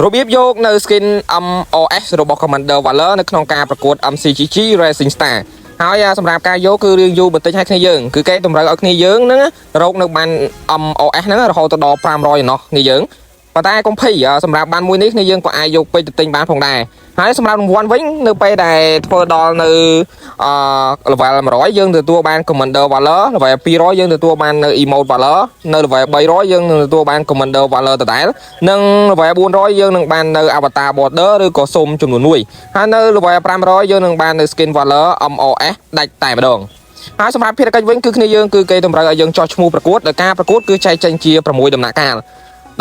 របៀបយកនៅ skin MOS របស់ Commander Valor នៅក្នុងការប្រកួត MCGG Racing Star ហើយសម្រាប់ការយកគឺរឿងយូរបន្តិចឲ្យគ្នាយើងគឺគេតម្រូវឲ្យគ្នាយើងហ្នឹងរកនៅបាន MOS ហ្នឹងរហូតទៅដល់500ឯណោះគ្នាយើងប៉ុន្តែកុំភ័យសម្រាប់បានមួយនេះគ្នាយើងក៏អាចយកពេជ្រទៅទិញបានផងដែរហើយសម្រាប់រង្វាន់វិញនៅពេលដែលធ្វើដល់នៅlevel 100យើងទទួលបាន Commander Valor level 200យើងទទួលបាននៅ Emote Valor នៅ level 300យើងនឹងទទួលបាន Commander Valor ដដែលនិង level 400យើងនឹងបាននៅ Avatar Border ឬក៏សុំចំនួន1ហើយនៅ level 500យើងនឹងបាននៅ Skin Valor MOS ដាច់តែម្ដងហើយសម្រាប់ភារកិច្ចវិញគឺគ្នាយើងគឺគេតម្រូវឲ្យយើងចោះឈ្មោះប្រកួតដោយការប្រកួតគឺចែកចេញជា6ដំណាក់កាល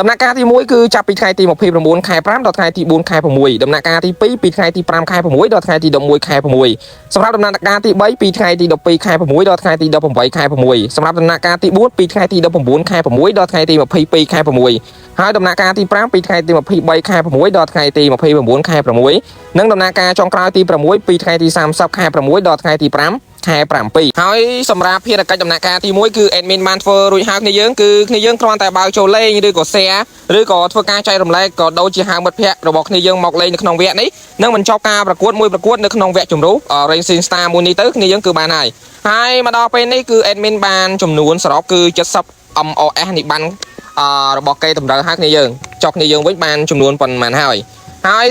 ដំណាក់កាលទី1គឺចាប់ពីថ្ងៃទី29ខែ5ដល់ថ្ងៃទី4ខែ6ដំណាក់កាលទី2ពីថ្ងៃទី5ខែ6ដល់ថ្ងៃទី11ខែ6សម្រាប់ដំណាក់កាលទី3ពីថ្ងៃទី12ខែ6ដល់ថ្ងៃទី18ខែ6សម្រាប់ដំណាក់កាលទី4ពីថ្ងៃទី19ខែ6ដល់ថ្ងៃទី22ខែ6ហើយដំណាក់កាលទី5ពីថ្ងៃទី23ខែ6ដល់ថ្ងៃទី29ខែ6និងដំណាក់កាលចុងក្រោយទី6ពីថ្ងៃទី30ខែ6ដល់ថ្ងៃទី5ខែ7ហើយសម្រាប់ភារកិច្ចដំណាក់កាលទី1គឺ admin បានធ្វើរួចហើយគ្នាយើងគឺគ្នាយើងគ្រាន់តែបើកចូលលេងឬក៏ share ឬក៏ធ្វើការចែករំលែកក៏ដូចជាហៅមិត្តភ័ក្តិរបស់គ្នាយើងមកលេងនៅក្នុងវគ្គនេះនឹងបញ្ចប់ការប្រកួតមួយប្រកួតនៅក្នុងវគ្គជម្រុះ Racing Star មួយនេះទៅគ្នាយើងគឺបានហើយមកដល់ពេលនេះគឺ admin បានចំនួនសរុបគឺ70 MOS នេះបានរបស់គេតម្រូវហើយគ្នាយើងចុះគ្នាយើងវិញបានចំនួនប៉ុន្មានហើយ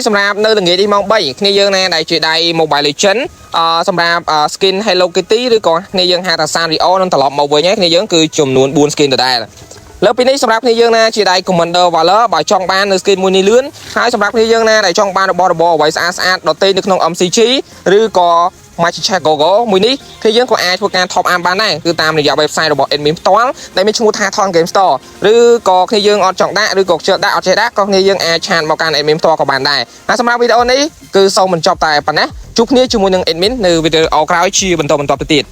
សម្រាប់នៅល្ងាចនេះម៉ោង3គ្នាយើងណាដែលជាដៃ Mobile Legend សម្រាប់ skin Hello Kitty ឬក៏គ្នាយើងហៅថា Sanrio នឹងត្រឡប់មកវិញគ្នាយើងគឺចំនួន4 skin ដដែលលើពីនេះសម្រាប់គ្នាយើងណាជាដៃ Commander Valor បើចង់បាននៅ skin មួយនេះលឿនហើយសម្រាប់គ្នាយើងណាដែលចង់បានរបស់របរអ្វីស្អាតដតេនៅក្នុង MCG ឬក៏ Magic Gogo មួយនេះគ្នាយើងក៏អាចធ្វើការ top up បានដែរគឺតាមរយៈ website របស់ admin ផ្ទាល់ដែលមានឈ្មោះថា Thon Game Store ឬក៏គ្នាយើងអត់ចង់ដាក់ឬក៏ខ្ជិលដាក់អត់ចេះដាក់ក៏គ្នាយើងអាចឆាតមកកាន់ admin ផ្ទាល់ក៏បានដែរហើយសម្រាប់វីដេអូនេះគឺសូមបញ្ចប់តែប៉ុណ្ណេះជួបគ្នាជាមួយនឹង admin នៅវីដេអូក្រោយជាបន្តទៅទៀត